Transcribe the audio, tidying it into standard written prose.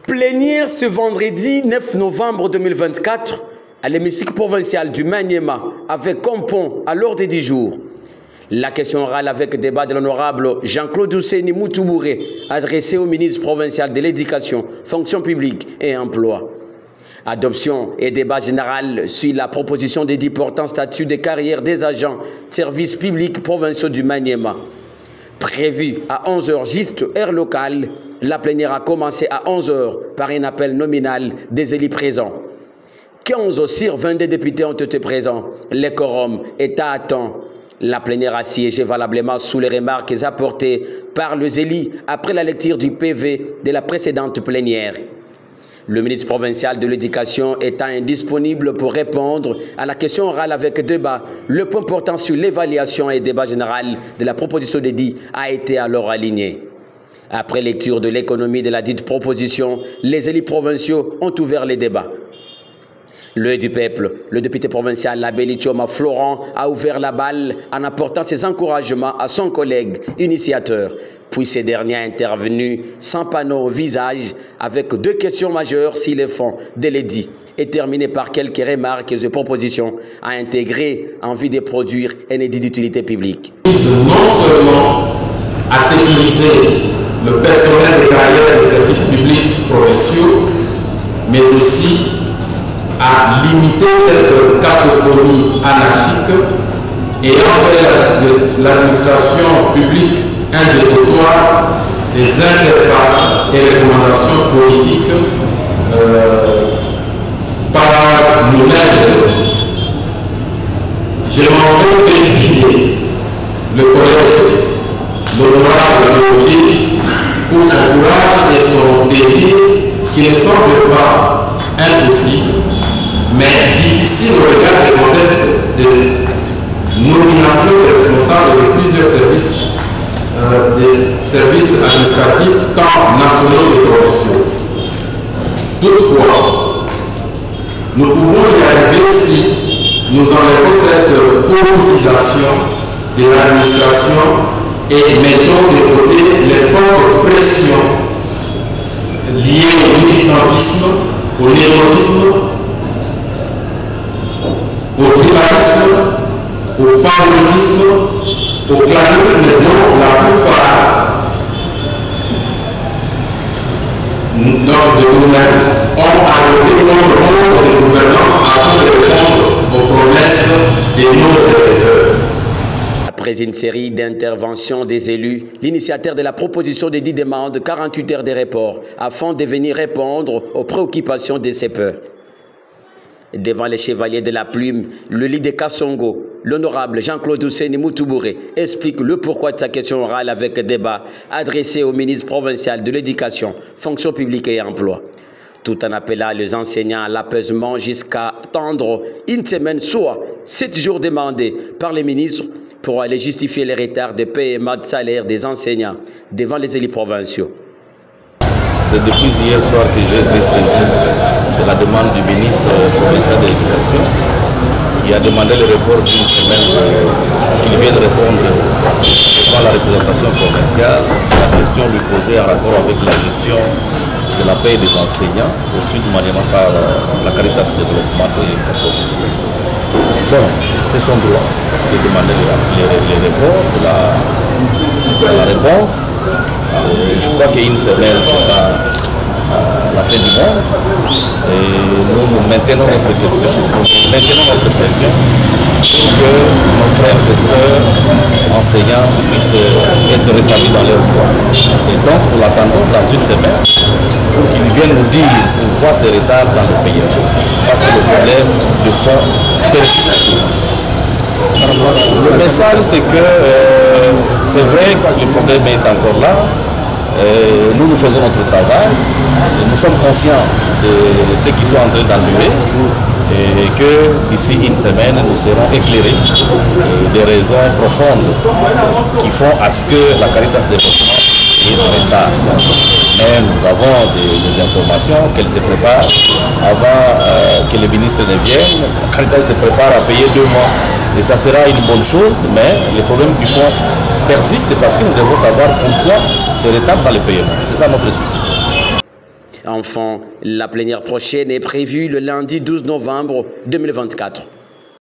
Plénière ce vendredi 9 novembre 2024 à l'hémicycle provincial du Maniema avec comme pont à l'ordre du jour la question orale avec débat de l'honorable Jean-Claude Ousseini Moutoubouré adressée au ministre provincial de l'Éducation, Fonction publique et Emploi. Adoption et débat général sur la proposition des 10 portant statut de carrière des agents services publics provinciaux du Maniema. Prévu à 11 h juste heure locale, la plénière a commencé à 11 h par un appel nominal des élus présents. 15 sur 22 députés ont été présents. Le quorum est à temps. La plénière a siégé valablement sous les remarques apportées par les élus après la lecture du PV de la précédente plénière. Le ministre provincial de l'Éducation étant indisponible pour répondre à la question orale avec débat, le point portant sur l'évaluation et débat général de la proposition de dit a été alors aligné. Après lecture de l'économie de la dite proposition, les élus provinciaux ont ouvert les débats. L'œil du peuple, le député provincial Labelli Choma Florent a ouvert la balle en apportant ses encouragements à son collègue initiateur. Puis ces derniers intervenus sans panneau au visage avec 2 questions majeures sur les fonds de l'édit et terminé par quelques remarques et propositions à intégrer en vue de produire un édit d'utilité publique. Non seulement à sécuriser le personnel de carrière des services publics provinciaux, mais aussi à limiter cette cacophonie anarchique et en faire de l'administration publique un dépotoir des interfaces et recommandations politiques par nous-mêmes politiques. J'aimerais féliciter le collègue, l'honorable Théophile, pour son courage et son désir qui ne semble pas impossible, mais difficile au regard du contexte de nomination des responsables de plusieurs services, des services administratifs tant nationaux que provinciaux. Toutefois, nous pouvons y arriver si nous enlevons cette politisation de l'administration et mettons de côté les fortes pressions liées au militantisme, au népotisme, au tribalisme, au favoritisme, au clanisme dont la plupart de nous-mêmes ont adopté notre mode de gouvernance afin de répondre aux promesses de nos électeurs. Après une série d'interventions des élus, l'initiateur de la proposition de dit demande 48 heures de report afin de venir répondre aux préoccupations de ses peurs. Devant les chevaliers de la plume, le leader de Kassongo, l'honorable Jean-Claude Ousseini Moutoubouré, explique le pourquoi de sa question orale avec débat adressée au ministre provincial de l'Éducation, Fonction publique et Emploi, tout en appelant les enseignants à l'apaisement jusqu'à attendre une semaine, soit 7 jours demandés par les ministres pour aller justifier les retards de paiement de salaire des enseignants devant les élus provinciaux. C'est depuis hier soir que j'ai été saisi de la demande du ministre provincial de l'Éducation qui a demandé le report d'une semaine qu'il vienne répondre devant la représentation provinciale à la question lui posée en rapport avec la gestion de la paie des enseignants au sud du Maniema par la Caritas Développement de Kassongo. Bon, c'est son droit de demander les reports de la réponse. Je crois qu'une semaine, ce n'est pas la fin du monde. Et nous maintenons notre question, nous maintenons notre pression pour que nos frères et sœurs enseignants puissent être rétablis dans leur droit. Et donc, nous l'attendons dans une semaine pour qu'ils viennent nous dire pourquoi ce retard dans le pays. Parce que le problème de fond persiste toujours. Le message, c'est que c'est vrai que le problème est encore là. Nous faisons notre travail. Nous sommes conscients de ce qu'ils sont en train d'enlever et que d'ici une semaine, nous serons éclairés des raisons profondes qui font à ce que la Caritas Développement est en retard. Mais nous avons des informations qu'elle se prépare avant que le ministre ne vienne. La Caritas se prépare à payer 2 mois. Et ça sera une bonne chose, mais le problème du fond persiste parce que nous devons savoir pourquoi c'est retard dans le paiement. C'est ça notre souci. Enfin, la plénière prochaine est prévue le lundi 12 novembre 2024.